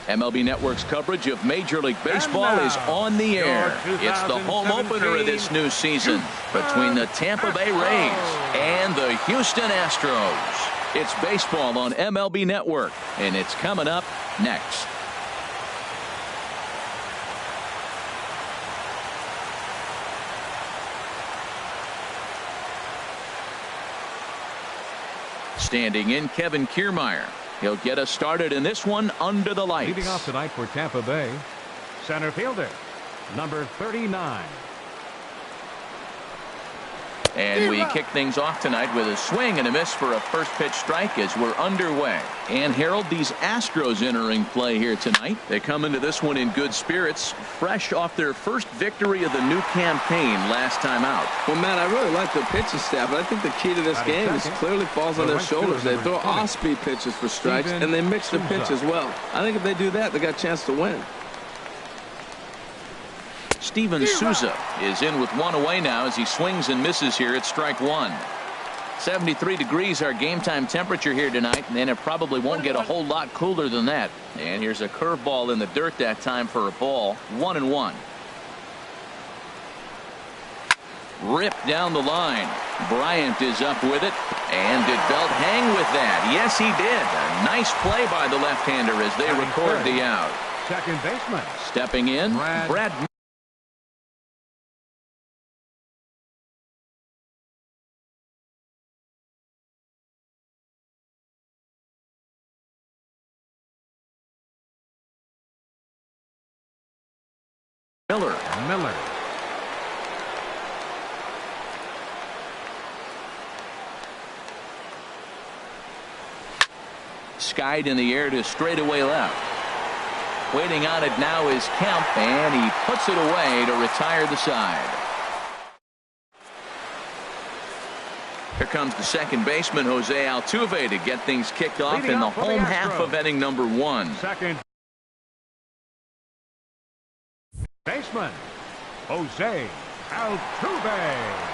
MLB Network's coverage of Major League Baseball is on the air. It's the home opener of this new season between the Tampa Bay Rays and the Houston Astros. It's baseball on MLB Network, and it's coming up next. Standing in, Kevin Kiermaier. He'll get us started in this one under the lights. Leading off tonight for Tampa Bay, center fielder, number 39. And we kick things off tonight with a swing and a miss for a first pitch strike as we're underway. And Harold, these Astros entering play here tonight. They come into this one in good spirits, fresh off their first victory of the new campaign last time out. Well, Matt, I really like their pitching staff, but I think the key to this game is clearly falls on their shoulders. They throw off-speed pitches for strikes, and they mix their pitch as well. I think if they do that, they got a chance to win. Steven Souza is in with one away now as he swings and misses here at strike one. 73 degrees our game time temperature here tonight, and it probably won't get a whole lot cooler than that. And here's a curveball in the dirt that time for a ball. 1-1. Ripped down the line. Bryant is up with it. And did Belt hang with that? Yes, he did. A nice play by the left-hander as they record the out. Second baseman. Stepping in, Brad. Miller. Skied in the air to straightaway left. Waiting on it now is Kemp, and he puts it away to retire the side. Here comes the second baseman, Jose Altuve, to get things kicked off in the home half of inning number one. Second baseman, Jose Altuve.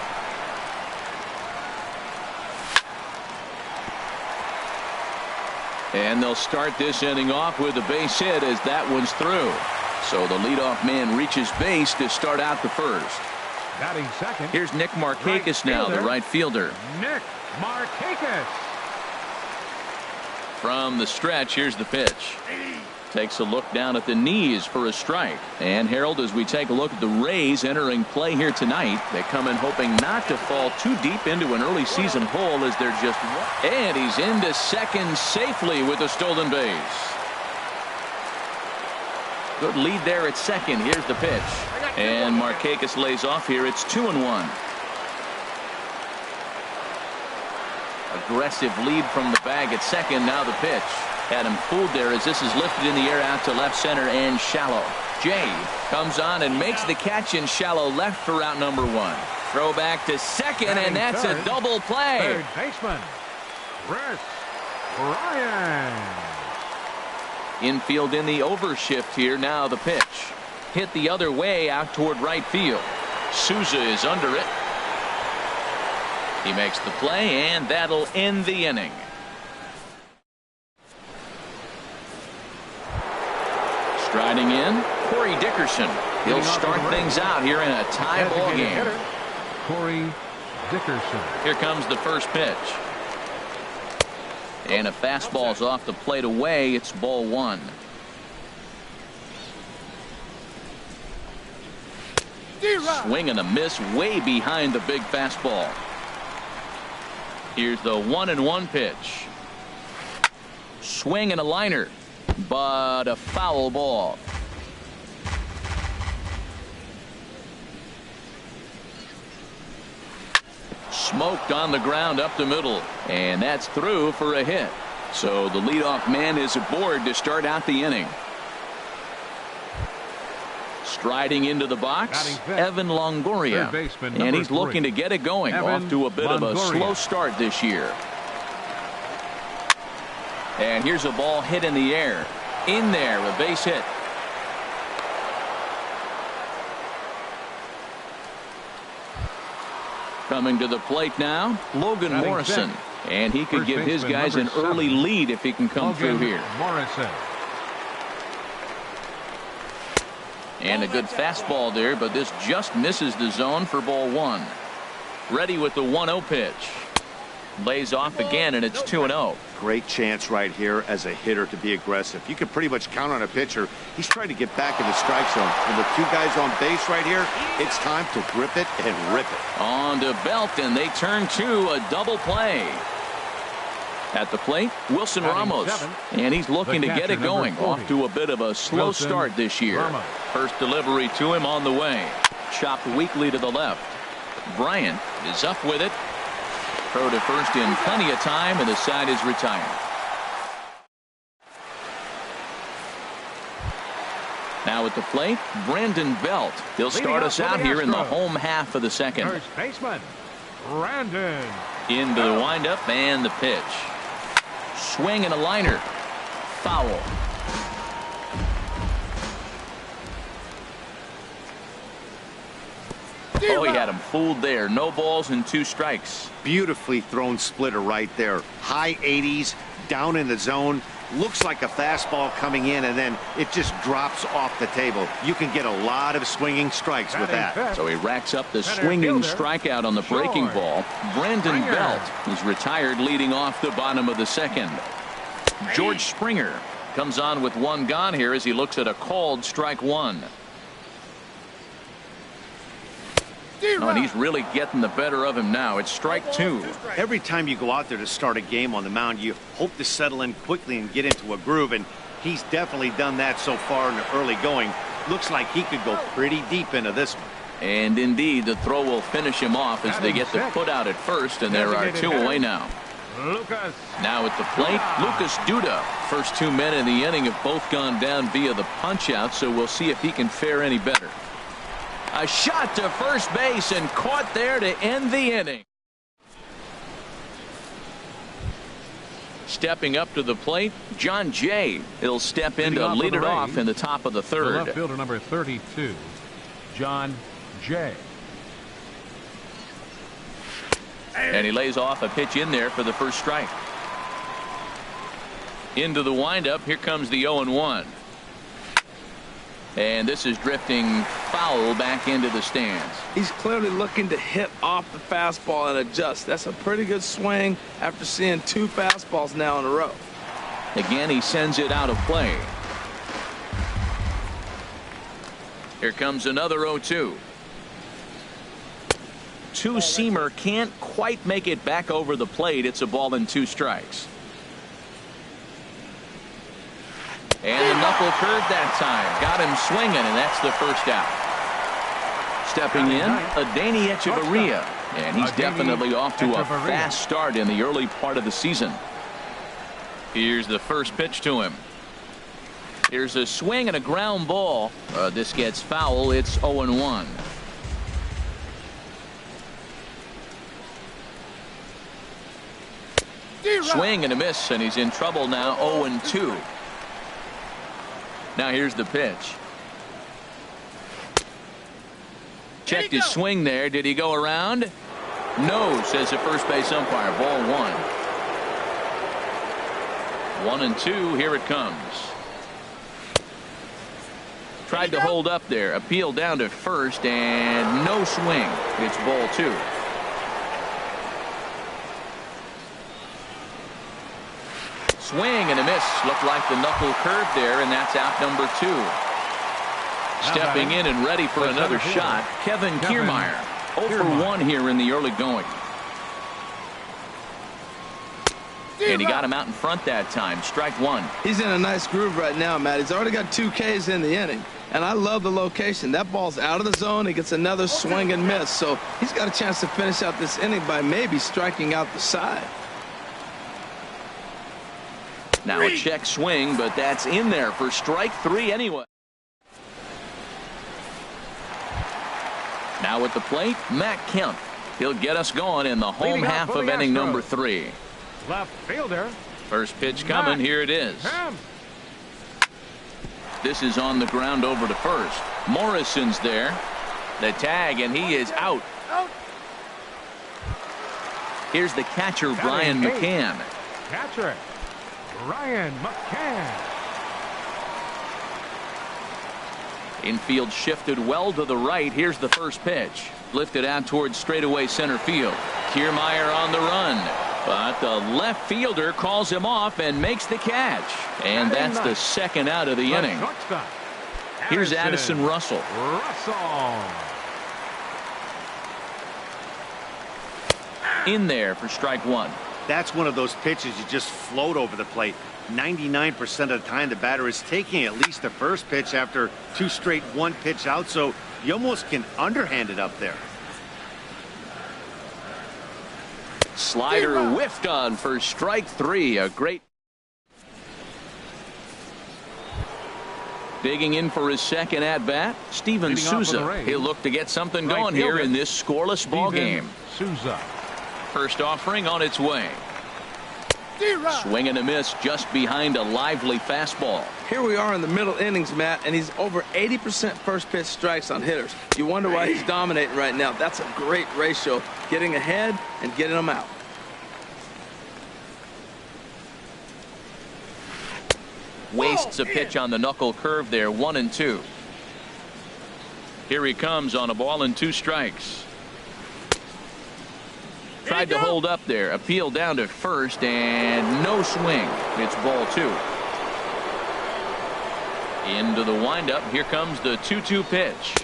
And they'll start this inning off with a base hit as that one's through. So the leadoff man reaches base to start out the first. Batting second. Here's Nick Markakis now, the right fielder. Nick Markakis. From the stretch, here's the pitch. Takes a look down at the knees for a strike. And Harold, as we take a look at the Rays entering play here tonight, they come in hoping not to fall too deep into an early season hole as they're just one. And he's into second safely with a stolen base. Good lead there at second. Here's the pitch. And Markakis lays off here. It's 2-1. Aggressive lead from the bag at second. Now the pitch. Had him fooled there as this is lifted in the air out to left center and shallow. Jay comes on and makes the catch in shallow left for out number one. Throw back to second, and that's a double play. Third baseman, Chris Ryan. Infield in the overshift here. Now the pitch. Hit the other way out toward right field. Souza is under it. He makes the play, and that'll end the inning. Striding in, Corey Dickerson. He'll start things out here in a tie ball game. Corey Dickerson. Here comes the first pitch. And a fastball's off the plate away. It's ball one. Swing and a miss way behind the big fastball. Here's the 1-1 pitch. Swing and a liner. But a foul ball. Smoked on the ground up the middle. And that's through for a hit. So the leadoff man is aboard to start out the inning. Striding into the box, Evan Longoria. And he's looking to get it going. Off to a bit of a slow start this year. And here's a ball hit in the air. In there, a base hit. Coming to the plate now, Logan Morrison. And he could give his guys an early lead if he can come through here. Morrison. And a good fastball there, but this just misses the zone for ball 1. Ready with the 1-0 pitch. Lays off again, and it's 2-0. Great chance right here as a hitter to be aggressive. You can pretty much count on a pitcher. He's trying to get back in the strike zone. And with 2 guys on base right here, it's time to grip it and rip it. On to Belt, and they turn to a double play. At the plate, Wilson Ramos. And he's looking to get it going. Off to a bit of a slow start this year. First delivery to him on the way. Chopped weakly to the left. Bryant is up with it. Throw to first in plenty of time, and the side is retired. Now at the plate, Brandon Belt. He'll start us out here in the home half of the second. First baseman, Brandon. Into the windup and the pitch. Swing and a liner. Foul. Oh, he had him fooled there. No balls and 2 strikes. Beautifully thrown splitter right there. High 80s, down in the zone. Looks like a fastball coming in, and then it just drops off the table. You can get a lot of swinging strikes with that. So he racks up the swinging strikeout on the breaking ball. Brandon Belt is retired, leading off the bottom of the second. George Springer comes on with 1 gone here as he looks at a called strike 1. Oh, and he's really getting the better of him now. It's strike 2. Every time you go out there to start a game on the mound, you hope to settle in quickly and get into a groove, and he's definitely done that so far in the early going. Looks like he could go pretty deep into this one. And indeed, the throw will finish him off as they get the put out at first, and there are 2 away now. Lucas. Now at the plate, Lucas Duda. First 2 men in the inning have both gone down via the punch out, so we'll see if he can fare any better. A shot to first base and caught there to end the inning. Stepping up to the plate, John Jay. He'll step in to lead it off in the top of the 3rd. Left fielder number 32, John Jay. And he lays off a pitch in there for the first strike. Into the windup. Here comes the 0-1. And this is drifting foul back into the stands. He's clearly looking to hit off the fastball and adjust. That's a pretty good swing after seeing 2 fastballs now in a row. Again, he sends it out of play. Here comes another 0-2. Two-seamer can't quite make it back over the plate. It's a ball and 2 strikes. And the knuckle curve that time. Got him swinging, and that's the first out. Stepping in, Adeiny Echeverria. And he's definitely off to a fast start in the early part of the season. Here's the first pitch to him. Here's a swing and a ground ball. This gets foul. It's 0-1. Swing and a miss, and he's in trouble now. 0-2. Now here's the pitch. Checked his swing there. Did he go around? No, says the first base umpire. Ball 1. 1-2. Here it comes. Tried to hold up there. Appeal down to first, and no swing. It's ball 2. Swing and a miss. Looked like the knuckle curve there, and that's out number 2. Stepping in and ready for another shot, Kevin Kiermaier. 0 for 1 here in the early going. And he got him out in front that time. Strike 1. He's in a nice groove right now, Matt. He's already got 2 Ks in the inning. And I love the location. That ball's out of the zone. He gets another swing and miss. So he's got a chance to finish out this inning by maybe striking out the side. Now a check swing, but that's in there for strike 3 anyway. Now at the plate, Matt Kemp. He'll get us going in the home half of inning number 3. Left fielder. First pitch coming. Here it is. This is on the ground over to first. Morrison's there. The tag, and he is out. Here's the catcher, Brian McCann. Catcher, Ryan McCann. Infield shifted well to the right. Here's the first pitch. Lifted out towards straightaway center field. Kiermaier on the run. But the left fielder calls him off and makes the catch. And that's the second out of the inning. Here's Addison Russell. In there for strike one. That's one of those pitches you just float over the plate. 99% of the time the batter is taking at least the first pitch after 2 straight 1-pitch out, so you almost can underhand it up there. Slider whiffed on for strike 3. A great. Digging in for his second at bat, Steven Souza. He'll look to get something going here in this scoreless ball game. Souza. First offering on its way. Swing and a miss just behind a lively fastball. Here we are in the middle innings, Matt, and he's over 80% first pitch strikes on hitters. You wonder why he's dominating right now. That's a great ratio, getting ahead and getting them out. Wastes a pitch on the knuckle curve there. 1-2. Here he comes on a ball and 2 strikes. Tried to hold up there. Appeal down to first and no swing. It's ball 2. Into the windup. Here comes the 2-2 pitch.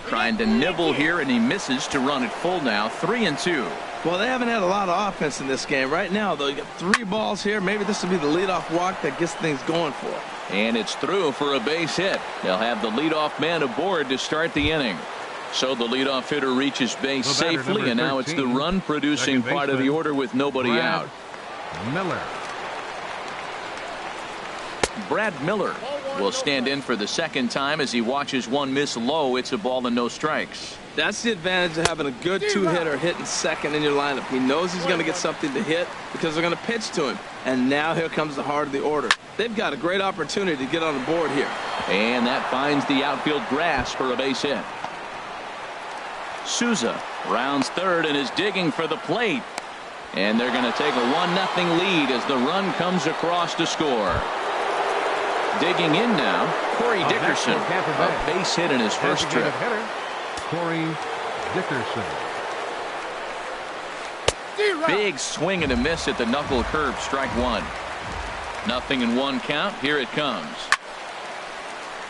Trying to nibble here and he misses to run it full now. 3-2. Well, they haven't had a lot of offense in this game. Right now, though, you got 3 balls here. Maybe this will be the leadoff walk that gets things going for it. And it's through for a base hit. They'll have the leadoff man aboard to start the inning. So the leadoff hitter reaches base safely, and now it's the run-producing part of the order with nobody out. Brad Miller will stand in for the second time as he watches one miss low. It's a ball and no strikes. That's the advantage of having a good 2-hitter hitting second in your lineup. He knows he's going to get something to hit because they're going to pitch to him. And now here comes the heart of the order. They've got a great opportunity to get on the board here. And that finds the outfield grass for a base hit. Souza rounds third and is digging for the plate. And they're going to take a 1-0 lead as the run comes across to score. Digging in now, Corey Dickerson. A base hit in his first trip. Corey Dickerson. Big swing and a miss at the knuckle curve. Strike 1. 0-1 count. Here it comes.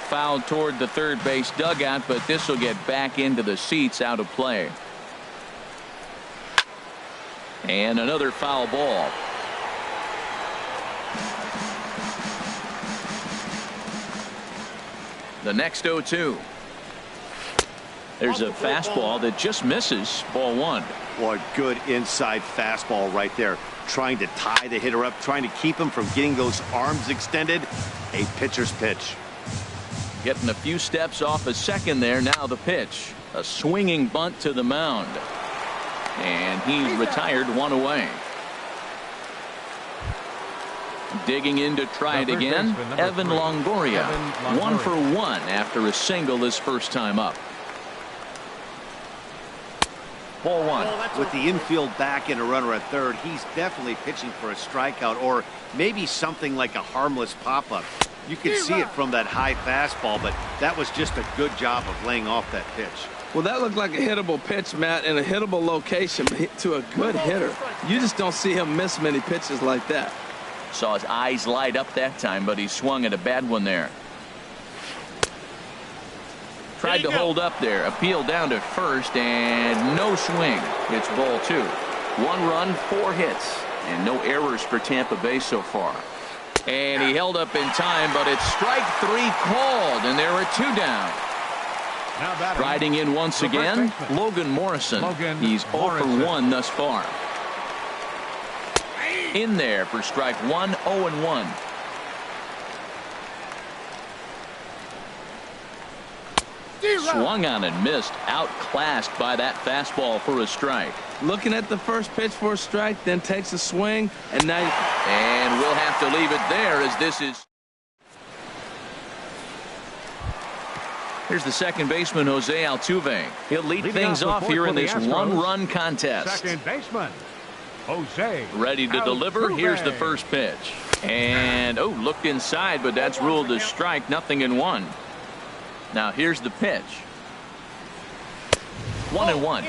Fouled toward the third base dugout, but this will get back into the seats, out of play. And another foul ball. The next 0-2. There's a fastball that just misses. Ball 1. Boy, good inside fastball right there. Trying to tie the hitter up, trying to keep him from getting those arms extended. A pitcher's pitch. Getting a few steps off a second there. Now the pitch. A swinging bunt to the mound. And he's retired, 1 away. Digging in to try it again. Evan Longoria. 1 for 1 after a single his first time up. Ball 1. With the infield back and a runner at third, he's definitely pitching for a strikeout or maybe something like a harmless pop-up. You can see it from that high fastball, but that was just a good job of laying off that pitch. Well, that looked like a hittable pitch, Matt, in a hittable location to a good hitter. You just don't see him miss many pitches like that. Saw his eyes light up that time, but he swung at a bad one there. Tried to hold up there. Appeal down to first and no swing. It's ball 2. 1 run, 4 hits, and no errors for Tampa Bay so far. And he held up in time, but it's strike 3 called, and there are 2 down. Riding in once again, Logan Morrison. He's 0 for 1 thus far. In there for strike 1, 0-1. Swung on and missed. Outclassed by that fastball for a strike. Looking at the first pitch for a strike, then takes a swing, and now. And we'll have to leave it there as this is. Here's the second baseman, Jose Altuve. He'll lead things off here in this 1-run contest. Second baseman, Jose. Ready to deliver. Here's the first pitch. And, looked inside, but that's ruled a strike. 0-1. Now here's the pitch. 1-1.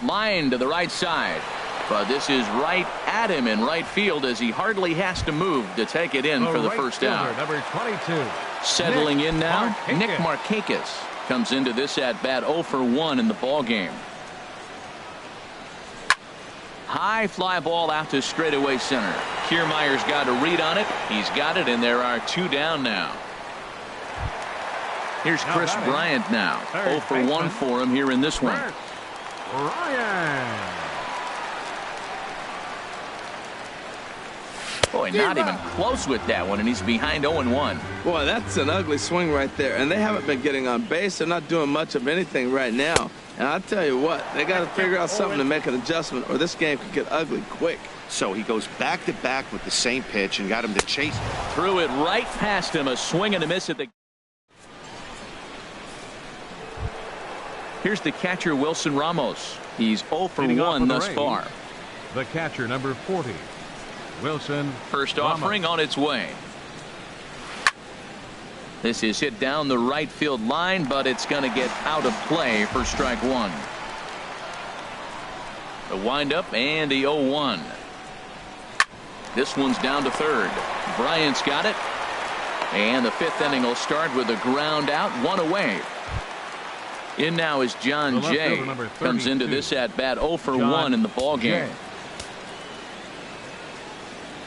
Line to the right side. But this is right at him in right field as he hardly has to move to take it in for the first out. Number 22. Settling in now, Nick Markakis comes into this at bat 0 for 1 in the ball game. High fly ball out to straightaway center. Kiermaier's got a read on it. He's got it, and there are 2 down now. Here's Chris Bryant now. 0 for 1 for him here in this one. Ryan. Boy, not even close with that one, and he's behind 0-1. Boy, that's an ugly swing right there. And they haven't been getting on base. They're not doing much of anything right now. And I'll tell you what, they got to figure out something to make an adjustment, or this game could get ugly quick. So he goes back to back with the same pitch and got him to chase. Threw it right past him, a swing and a miss at the. Here's the catcher, Wilson Ramos. He's 0 for 1 thus far. The catcher, number 40. Wilson. First Ramos. offering on its way. This is hit down the right field line, but it's going to get out of play for strike 1. The windup and the 0-1. This one's down to third. Bryant's got it. And the 5th inning will start with a ground out, 1 away. In now is John Jay. Comes into this at bat 0 for 1 in the ball game.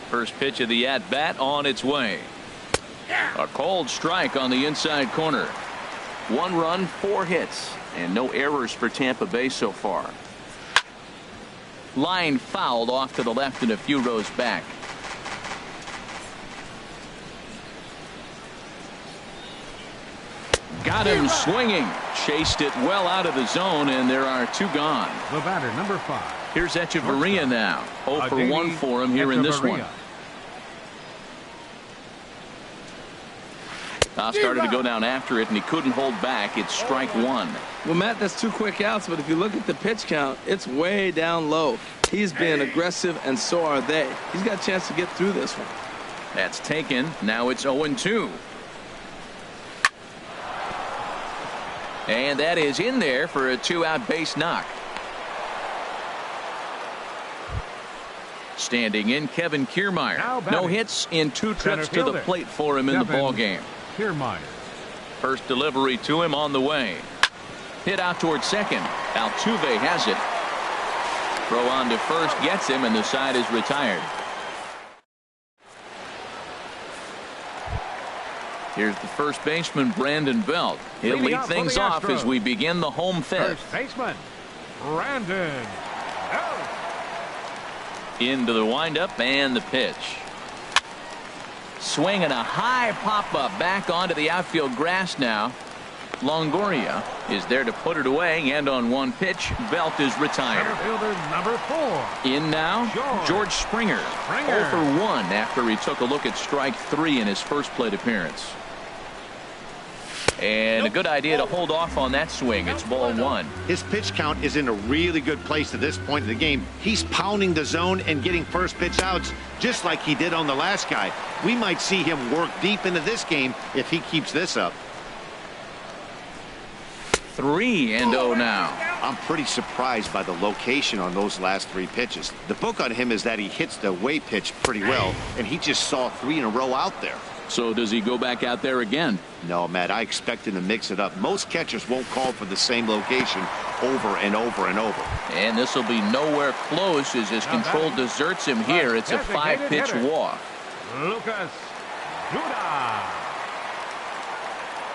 First pitch of the at bat on its way. A cold strike on the inside corner. 1 run, 4 hits, and no errors for Tampa Bay so far. Line fouled off to the left and a few rows back. Got him swinging. Chased it well out of the zone, and there are 2 gone. The batter, number 5. Here's Echeverria now. 0 for 1 for him here in this one. Started to go down after it, and he couldn't hold back. It's strike 1. Well, Matt, that's 2 quick outs, but if you look at the pitch count, it's way down low. He's being aggressive, and so are they. He's got a chance to get through this one. That's taken. Now it's 0-2. And that is in there for a 2-out base knock. Standing in, Kevin Kiermaier. No hits in 2 trips to the plate for him in the ball game. Kiermaier. First delivery to him on the way. Hit out towards second. Altuve has it. Throw on to first gets him, and the side is retired. Here's the first baseman, Brandon Belt. He'll lead things off as we begin the home 5th. First baseman, Brandon Belt. Into the windup and the pitch. Swing and a high pop-up back onto the outfield grass now. Longoria is there to put it away, and on 1 pitch, Belt is retired. Fielder number 4. In now, George Springer. 0 for 1 after he took a look at strike 3 in his first plate appearance. And a good idea to hold off on that swing. It's ball 1. His pitch count is in a really good place at this point in the game. He's pounding the zone and getting first pitch outs just like he did on the last guy. We might see him work deep into this game if he keeps this up. 3-0 now. I'm pretty surprised by the location on those last 3 pitches. The book on him is that he hits the away pitch pretty well, and he just saw 3 in a row out there. So does he go back out there again? No, Matt, I expect him to mix it up. Most catchers won't call for the same location over and over and over. And this will be nowhere close as his control deserts him here. It's a 5-pitch walk. Lucas Duda.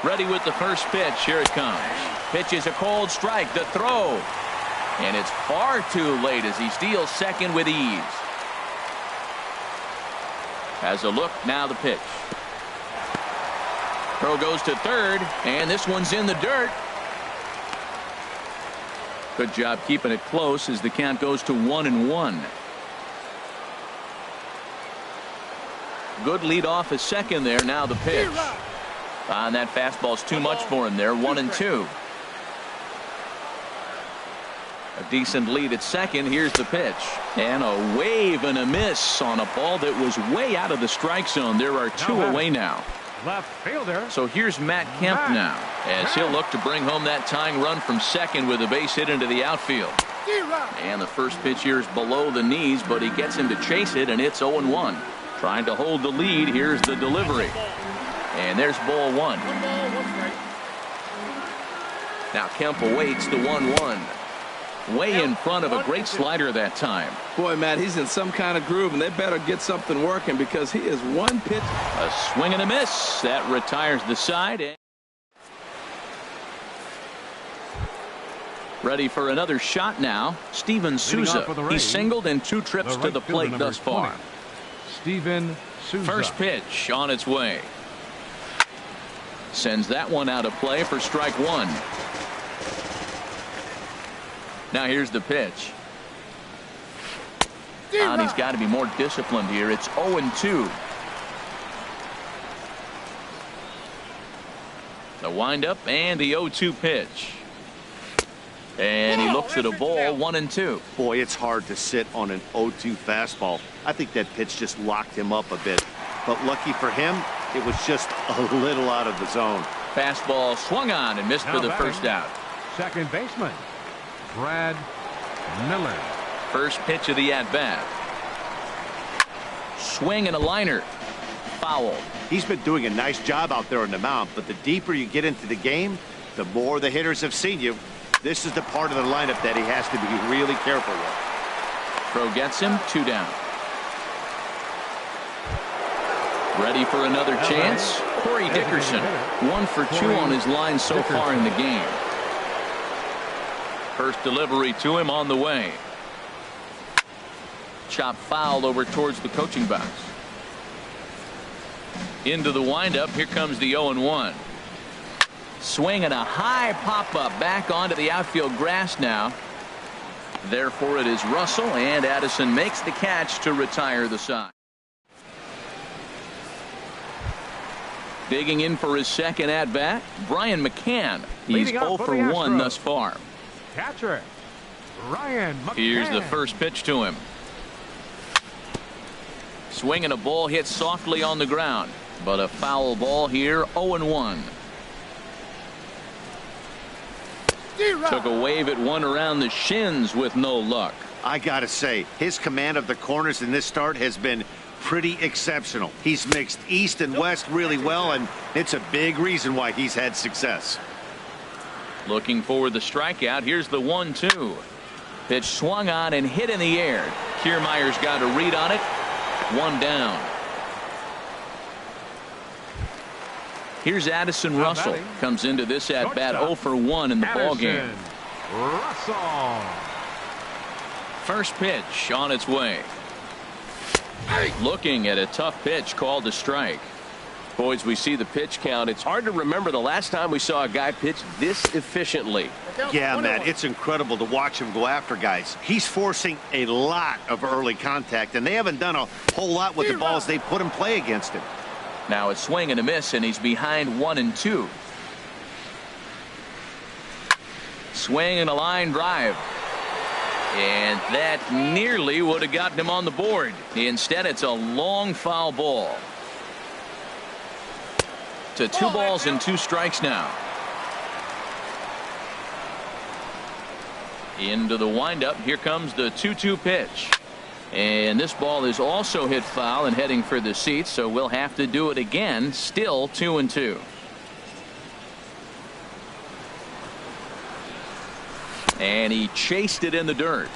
Ready with the first pitch. Here it comes. Pitch is a cold strike. The throw. And it's far too late as he steals second with ease. Has a look. Now the pitch. Throw goes to third, and this one's in the dirt. Good job keeping it close as the count goes to 1-1. Good lead off a second there. Now the pitch. And that fastball's too much for him there. 1-2. A decent lead at second. Here's the pitch. And a wave and a miss on a ball that was way out of the strike zone. There are two away now. Left fielder. So here's Matt Kemp now, as he'll look to bring home that tying run from second with a base hit into the outfield. And the first pitch here is below the knees, but he gets him to chase it, and it's 0-1. Trying to hold the lead. Here's the delivery. And there's ball one. Now Kemp awaits the 1-1. Way in front of a great slider that time. Boy, Matt, he's in some kind of groove, and they better get something working because he is one pitch. A swing and a miss. That retires the side. Ready for another shot now. Steven Souza. He's singled in 2 trips to the plate thus far. Steven Souza. First pitch on its way. Sends that one out of play for strike one. Now here's the pitch. And he's got to be more disciplined here. It's 0-2. The windup and the 0-2 pitch. And he looks at a ball, 1-2. Boy, it's hard to sit on an 0-2 fastball. I think that pitch just locked him up a bit. But lucky for him, it was just a little out of the zone. Fastball swung on and missed for the first out. Second baseman, Brad Miller. First pitch of the at-bat. Swing and a liner. Foul. He's been doing a nice job out there on the mound, but the deeper you get into the game, the more the hitters have seen you. This is the part of the lineup that he has to be really careful with. Throw gets him, 2 down. Ready for another chance. Corey Dickerson, 1 for 2 on his line so far in the game. First delivery to him on the way. Chop foul over towards the coaching box. Into the windup. Here comes the 0-1. Swing and a high pop-up back onto the outfield grass now. Therefore it is Russell, and Addison makes the catch to retire the side. Digging in for his second at-bat, Brian McCann. He's 0 for 1 thus far. Catcher, Brian McCann. Here's the first pitch to him. Swing and a ball hit softly on the ground, but a foul ball here, 0-1. Took a wave at one around the shins with no luck. I gotta say, his command of the corners in this start has been pretty exceptional. He's mixed east and west really well, and it's a big reason why he's had success. Looking for the strikeout. Here's the 1-2. Pitch swung on and hit in the air. Kiermaier's got a read on it. 1 down. Here's Addison Russell. Comes into this at bat 0 for 1 in the ball game. Russell. First pitch on its way. Looking at a tough pitch called a strike. Boys, we see the pitch count. It's hard to remember the last time we saw a guy pitch this efficiently. Yeah, Matt, it's incredible to watch him go after guys. He's forcing a lot of early contact, and they haven't done a whole lot with the balls they put in play against him. Now a swing and a miss, and he's behind 1-2. Swing and a line drive. And that nearly would have gotten him on the board. Instead, it's a long foul ball. To 2 balls and 2 strikes now. Into the windup. Here comes the 2-2 pitch. And this ball is also hit foul and heading for the seats, so we'll have to do it again. Still 2-2. And he chased it in the dirt.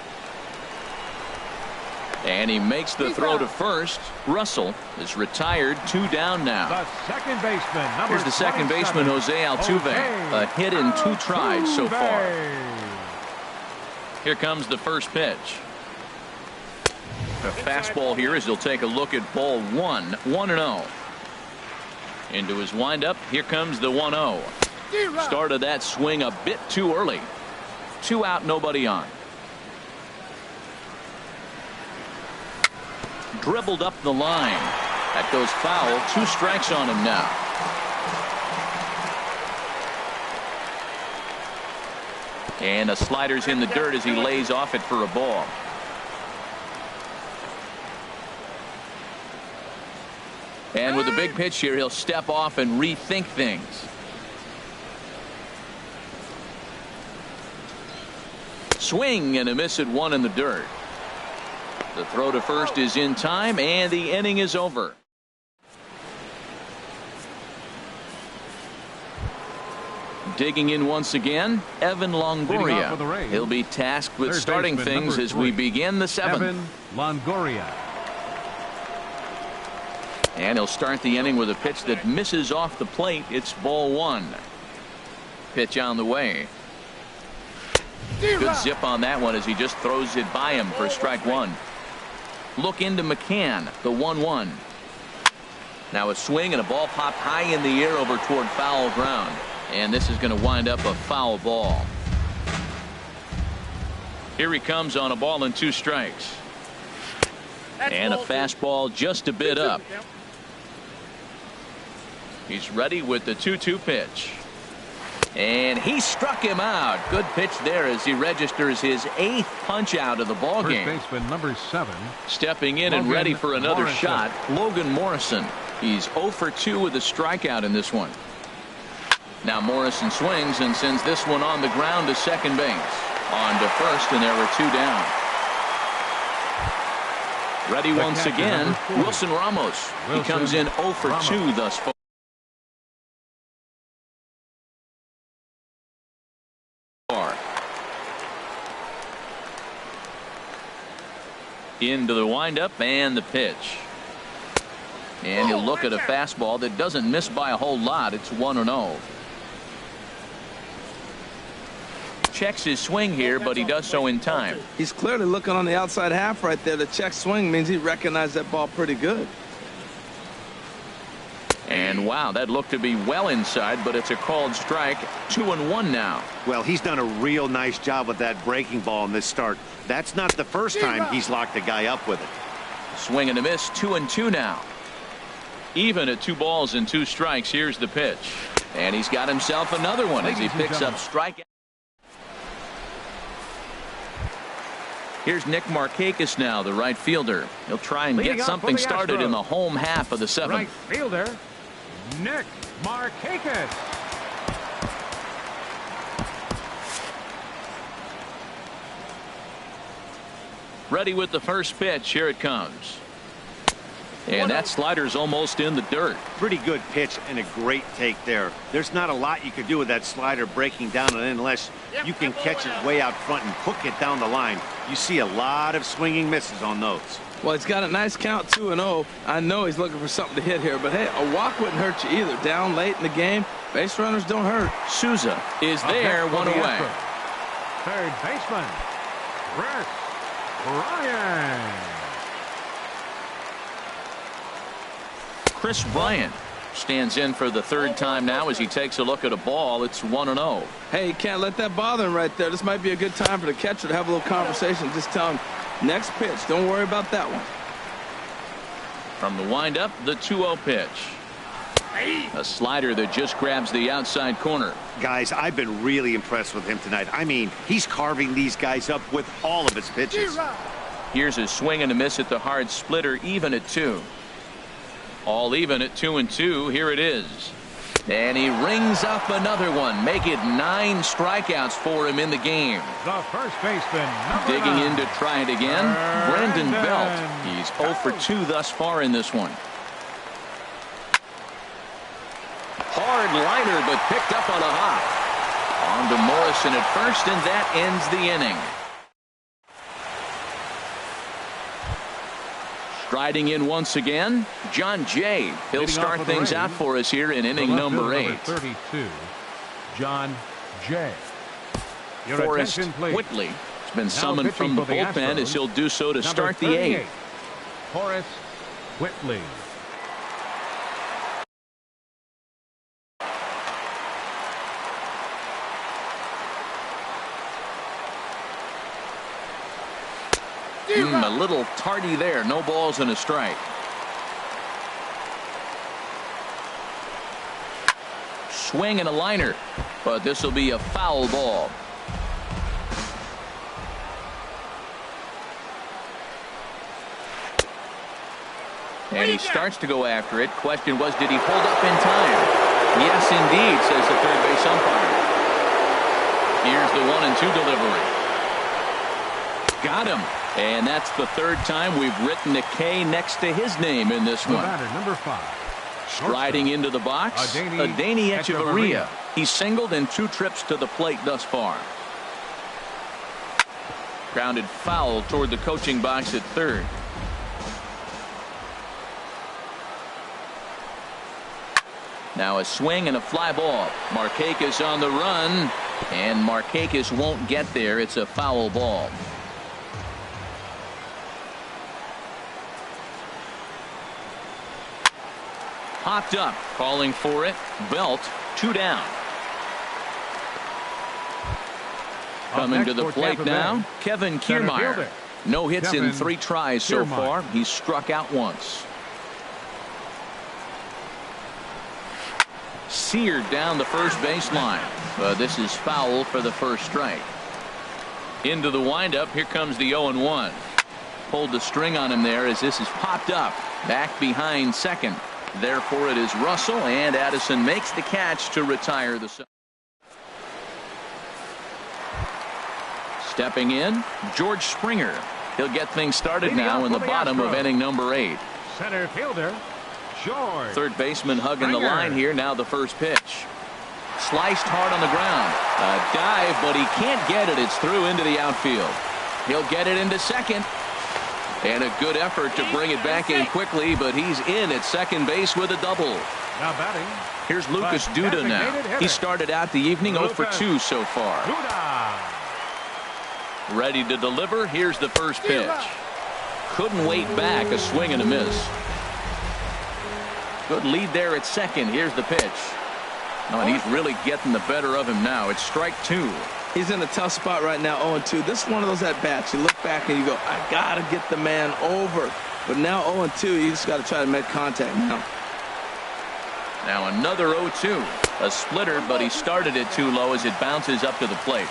And he makes the throw to first. Russell is retired, 2 down now. The second baseman, here's the second baseman, Jose Altuve. A hit in 2 tries so far. Here comes the first pitch. A fastball here as he'll take a look at ball 1. 1-0. Into his windup. Here comes the 1-0. Started that swing a bit too early. 2 out, nobody on. Dribbled up the line. That goes foul. 2 strikes on him now. And the slider's in the dirt as he lays off it for a ball. And with a big pitch here, he'll step off and rethink things. Swing and a miss at one in the dirt. The throw to first is in time, and the inning is over. Digging in once again, Evan Longoria. He'll be tasked with starting things as we begin the seventh. Evan Longoria. And he'll start the inning with a pitch that misses off the plate. It's ball one. Pitch on the way. Good zip on that one as he just throws it by him for strike one. Look into McCann, the 1-1. Now a swing and a ball popped high in the air over toward foul ground. And this is going to wind up a foul ball. Here he comes on a ball and 2 strikes. And a fastball just a bit up. He's ready with the 2-2 pitch. And he struck him out. Good pitch there as he registers his 8th punch out of the ball game. First baseman number 7. Stepping in and ready for another shot, Logan Morrison. He's 0 for 2 with a strikeout in this one. Now Morrison swings and sends this one on the ground to second base. On to first, and there were 2 down. Ready once again, Wilson Ramos. He comes in 0 for 2 thus far. Into the windup and the pitch. And he'll look at a fastball that doesn't miss by a whole lot. It's 1-0. Checks his swing here, but he does so in time. He's clearly looking on the outside half right there. The check swing means he recognized that ball pretty good. And wow, that looked to be well inside, but it's a called strike. 2-1 now. Well, he's done a real nice job with that breaking ball in this start. That's not the first time he's locked a guy up with it. Swing and a miss. 2-2 now. Even at 2 balls and 2 strikes. Here's the pitch. And he's got himself another one as he picks up strikeout. Here's Nick Markakis now, the right fielder. He'll try and get something started in the home half of the 7th. Right fielder, Nick Markakis. Ready with the first pitch. Here it comes. And that slider's almost in the dirt. Pretty good pitch and a great take there. There's not a lot you could do with that slider breaking down unless you can catch it way out front and hook it down the line. You see a lot of swinging misses on those. Well, he's got a nice count, 2-0. I know he's looking for something to hit here, but hey, a walk wouldn't hurt you either. Down late in the game, base runners don't hurt. Souza is there, 1 away. Third baseman, Rex Ryan. Chris Bryant stands in for the 3rd time now as he takes a look at a ball. It's 1-0. Hey, you can't let that bother him right there. This might be a good time for the catcher to have a little conversation. Just tell him, next pitch, don't worry about that one. From the windup, the 2-0 pitch. A slider that just grabs the outside corner. Guys, I've been really impressed with him tonight. I mean, he's carving these guys up with all of his pitches. Here's a swing and a miss at the hard splitter, even at 2. All even at 2-2. Here it is. And he rings up another one. Make it 9 strikeouts for him in the game. The first baseman, digging in to try it again. Brendan Belt. He's 0 for 2 thus far in this one. Hard liner, but picked up on a hop. On to Morrison at first, and that ends the inning. Striding in once again, John Jay. He'll start things out for us here in inning number 8. 32, John Jay. Forrest Whitley has been summoned from the bullpen as he'll do so to start the 8th. Forrest Whitley. A little tardy there. No balls and a strike. Swing and a liner, but this will be a foul ball. And he starts to go after it. Question was, did he hold up in time? Yes, indeed, says the third base umpire. Here's the 1-2 delivery. Got him. And that's the third time we've written a K next to his name in this one. Number 5. Striding into the box, Naldonim Echeverria. He's singled in 2 trips to the plate thus far. Grounded foul toward the coaching box at third. Now a swing and a fly ball. Markakis on the run, and Markakis won't get there. It's a foul ball. Popped up, calling for it. Belt, 2 down. Coming to the plate now, Kevin Kiermaier. No hits in 3 tries so far. He's struck out once. Seared down the first baseline. This is foul for the first strike. Into the windup. Here comes the 0-1. Pulled the string on him there as this is popped up. Back behind second. Therefore it is Russell, and Addison makes the catch to retire the. Stepping in, George Springer. He'll get things started now in the bottom of inning number 8. Center fielder, George. Third baseman hugging the line here. Now the first pitch. Sliced hard on the ground. A dive, but he can't get it. It's through into the outfield. He'll get it into second. And a good effort to bring it back in quickly, but he's in at second base with a double. Now batting. Here's Lucas Duda now. He started out the evening 0 for 2 so far. Ready to deliver. Here's the first pitch. Couldn't wait back. A swing and a miss. Good lead there at second. Here's the pitch. Oh, and he's really getting the better of him now. It's strike 2. He's in a tough spot right now, 0-2. This is one of those at-bats. You look back and you go, I got to get the man over. But now 0-2, you just got to try to make contact now. Now another 0-2. A splitter, but he started it too low as it bounces up to the plate.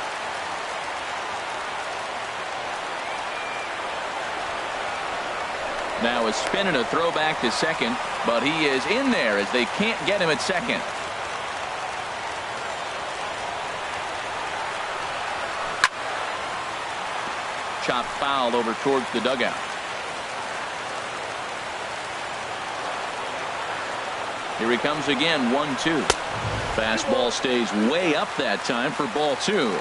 Now a spin and a throw back to second, but he is in there as they can't get him at second. Chop foul over towards the dugout. Here he comes again, 1-2. Fastball stays way up that time for ball 2.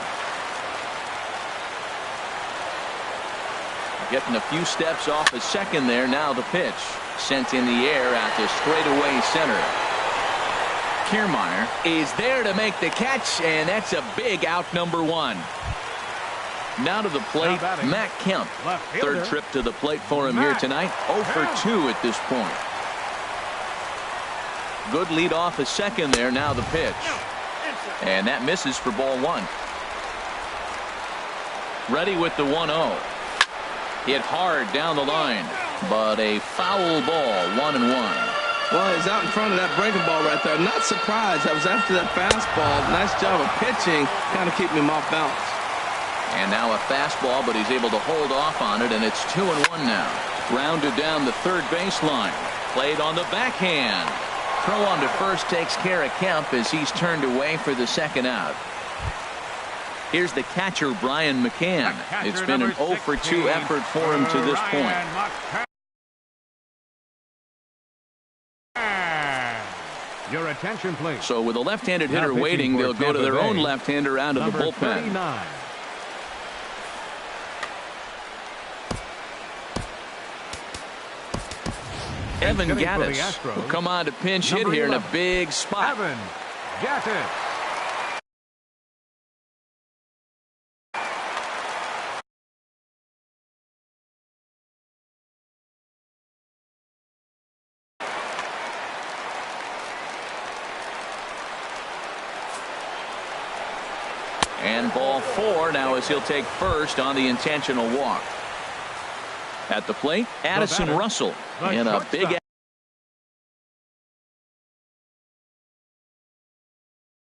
Getting a few steps off a second there. Now the pitch. Sent in the air out to straightaway center. Kiermaier is there to make the catch, and that's a big out, number 1. Now to the plate, Matt Kemp. Third trip to the plate for him here tonight. 0 for 2 at this point. Good lead off a second there. Now the pitch. And that misses for ball 1. Ready with the 1-0. Hit hard down the line, but a foul ball, 1-1. Well, he's out in front of that breaking ball right there. Not surprised. I was after that fastball. Nice job of pitching, kind of keeping him off balance. And now a fastball, but he's able to hold off on it, and it's 2-1 now. Rounded down the third baseline. Played on the backhand. Throw on to first takes care of Kemp as he's turned away for the second out. Here's the catcher, Brian McCann. It's been an 0 for 2 effort for him to this point. Your attention, please. So with a left-handed hitter waiting, they'll go to their own left-hander out of the bullpen. 39. Evan Gattis will come on to pinch hit here in a big spot. Evan Gattis. And ball 4 now as he'll take first on the intentional walk. At the plate, Addison Russell in a big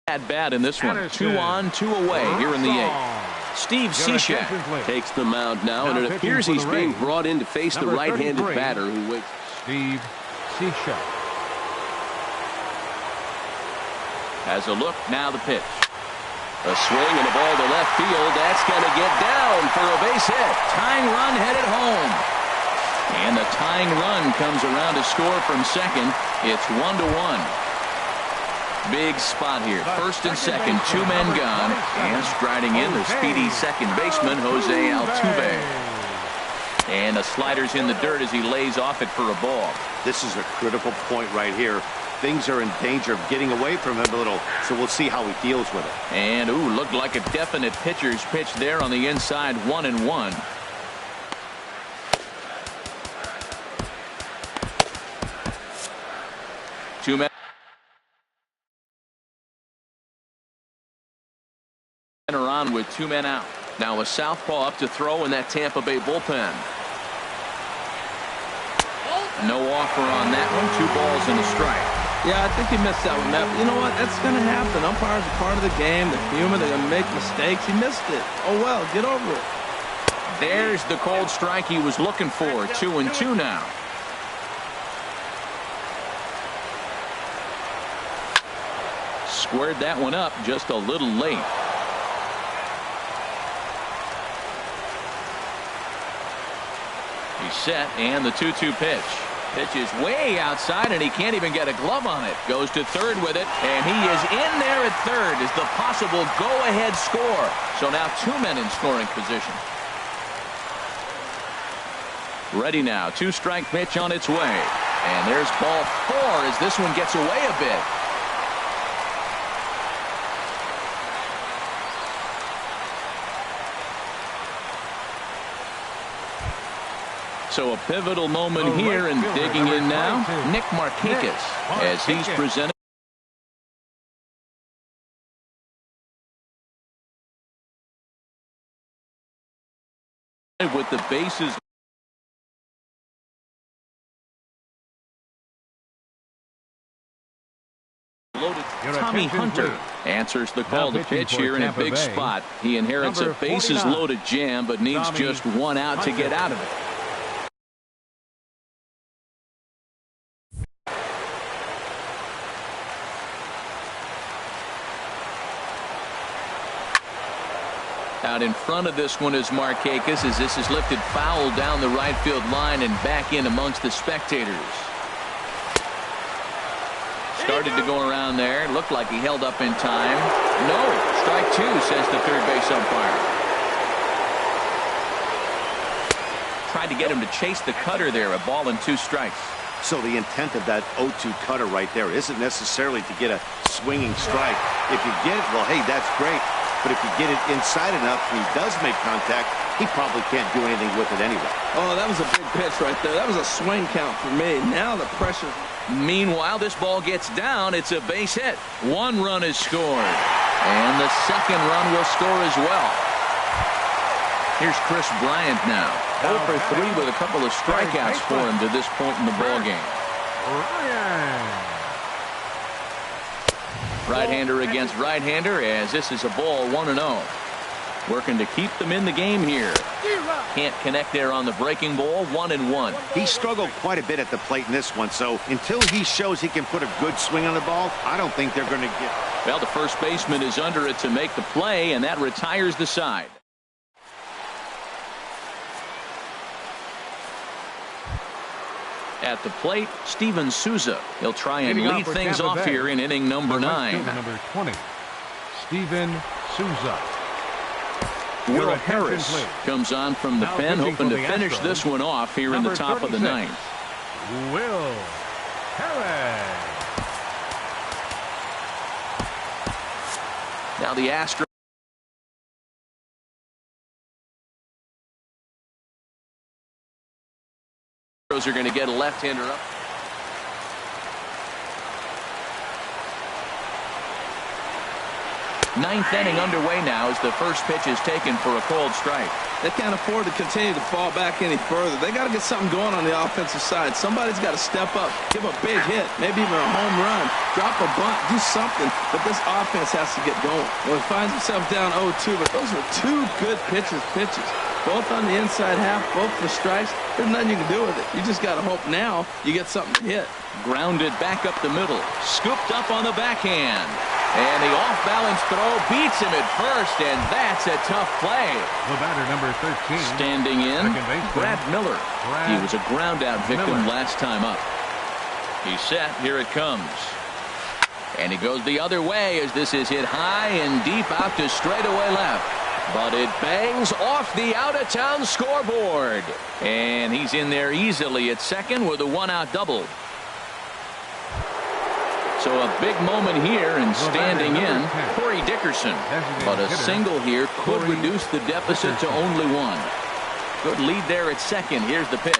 at bat in this one. 2 on, 2 away here in the 8th. Steve Cishek takes the mound now, and it appears he's being brought in to face the right-handed batter who waits. Steve Ciccia. Has a look, now the pitch. A swing and a ball to left field. That's going to get down for a base hit. Tying run headed home. And the tying run comes around to score from second. It's 1-1. Big spot here. First and second, two men gone. And striding in, the speedy second baseman, Jose Altuve. And the slider's in the dirt as he lays off it for a ball. This is a critical point right here. Things are in danger of getting away from him a little, so we'll see how he deals with it. And, ooh, looked like a definite pitcher's pitch there on the inside, 1-1. Two men are on with two men out. Now a southpaw up to throw in that Tampa Bay bullpen. No offer on that one. 2 balls and a strike. Yeah, I think he missed that one, Matt. You know what? That's going to happen. Umpires are part of the game. They're human. They're going to make mistakes. He missed it. Oh, well, get over it. There's the cold strike he was looking for. 2-2 now. Squared that one up just a little late. He's set, and the 2-2 pitch. Pitch is way outside, and he can't even get a glove on it. Goes to third with it, and he is in there at third as the possible go-ahead score. So now 2 men in scoring position. Ready now. 2-strike pitch on its way. And there's ball 4 as this one gets away a bit. So a pivotal moment here, and digging in now, Nick Markakis, as he's presented. With the bases loaded. Tommy Hunter answers the call to pitch here in a big spot. He inherits a bases loaded jam, but needs just 1 out to get out of it. Out in front of this one is Markakis as this is lifted foul down the right field line and back in amongst the spectators. Started to go around there. Looked like he held up in time. No. Strike 2, says the third base umpire. Tried to get him to chase the cutter there. A ball and 2 strikes. So the intent of that 0-2 cutter right there isn't necessarily to get a swinging strike. If you get it, well, hey, that's great. But if you get it inside enough and he does make contact, he probably can't do anything with it anyway. Oh, that was a big pitch right there. That was a swing count for me. Now the pressure. Meanwhile, this ball gets down. It's a base hit. 1 run is scored. And the second run will score as well. Here's Chris Bryant now. 0 for 3 with a couple of strikeouts for him to this point in the ball game. Right-hander against right-hander as this is a ball 1-0. Working to keep them in the game here. Can't connect there on the breaking ball. 1-1. He struggled quite a bit at the plate in this one, so until he shows he can put a good swing on the ball, I don't think they're going to get. Well, the first baseman is under it to make the play, and that retires the side. At the plate, Steven Souza. He'll try and lead things off here in inning number 9. Number 20, Steven Souza. Will Harris comes on from the pen, hoping to finish this one off here in the top of the 9th. Will Harris. Now the Astros are going to get a left-hander up. Ninth inning underway now as the first pitch is taken for a cold strike. They can't afford to continue to fall back any further. They got to get something going on the offensive side. Somebody's got to step up, give a big hit, maybe even a home run, drop a bunt, do something. But this offense has to get going. Well, he finds himself down 0-2, but those are two good pitches. Both on the inside half, both for strikes. There's nothing you can do with it. You just got to hope now you get something to hit. Grounded back up the middle. Scooped up on the backhand. And the off-balance throw beats him at first, and that's a tough play. The batter, number 13. Standing in, Brad Miller. He was a ground-out victim last time up. He's set. Here it comes. And he goes the other way as this is hit high and deep out to straightaway left. But it bangs off the out-of-town scoreboard. And he's in there easily at second with a one-out double. So a big moment here and standing in, Corey Dickerson. But a single here could reduce the deficit to only one. Good lead there at second. Here's the pitch.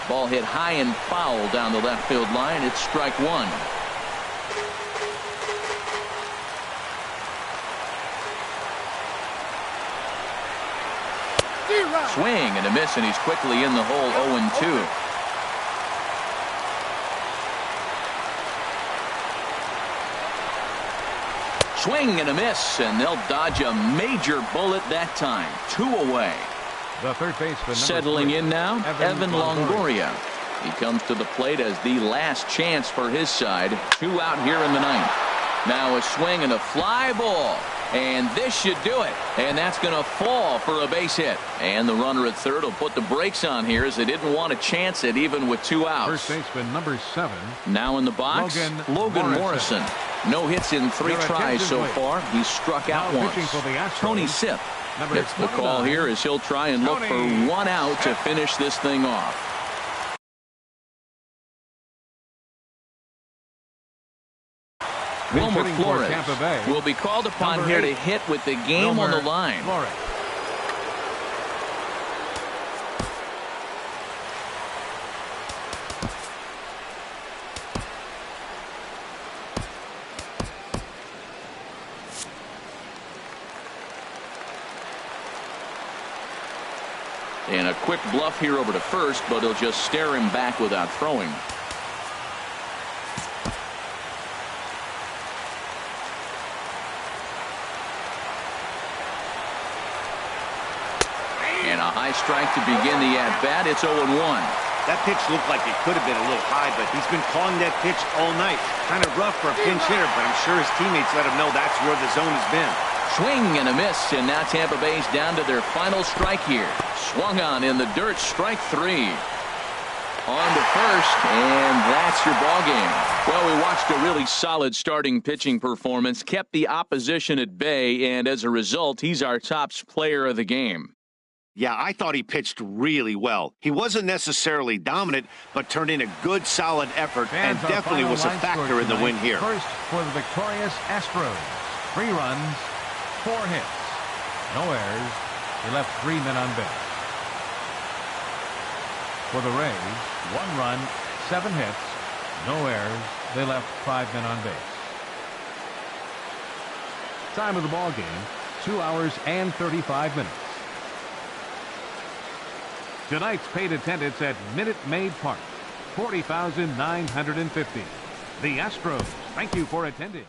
Ball hit high and foul down the left field line. It's strike one. Swing and a miss, and he's quickly in the hole 0-2. Swing and a miss, and they'll dodge a major bullet that time. 2 away. The third baseman, settling in now, Evan Longoria. He comes to the plate as the last chance for his side. 2 out here in the ninth. Now a swing and a fly ball. And this should do it. And that's going to fall for a base hit. And the runner at third will put the brakes on here as they didn't want to chance it even with 2 outs. First baseman, number 7. Now in the box, Logan Morrison. No hits in 3 tries so far. He's struck out once. Tony Sipp gets the call here as he'll try and look for 1 out to finish this thing off. Wilmer Flores will be called upon here to hit with the game on the line. And a quick bluff here over to first, but he'll just stare him back without throwing. And a high strike to begin the at-bat. It's 0-1. That pitch looked like it could have been a little high, but he's been calling that pitch all night. Kind of rough for a pinch hitter, but I'm sure his teammates let him know that's where the zone has been. Swing and a miss, and now Tampa Bay's down to their final strike here. Swung on in the dirt, strike 3. On to first, and that's your ball game. Well, we watched a really solid starting pitching performance, kept the opposition at bay, and as a result, he's our top player of the game. Yeah, I thought he pitched really well. He wasn't necessarily dominant, but turned in a good, solid effort and definitely was a factor in the win here. First for the victorious Astros. 3 runs, 4 hits. No errors. He left 3 men on base. For the Rays, 1 run, 7 hits. No errors. They left 5 men on base. Time of the ball game, 2 hours and 35 minutes. Tonight's paid attendance at Minute Maid Park, 40,950. The Astros, thank you for attending.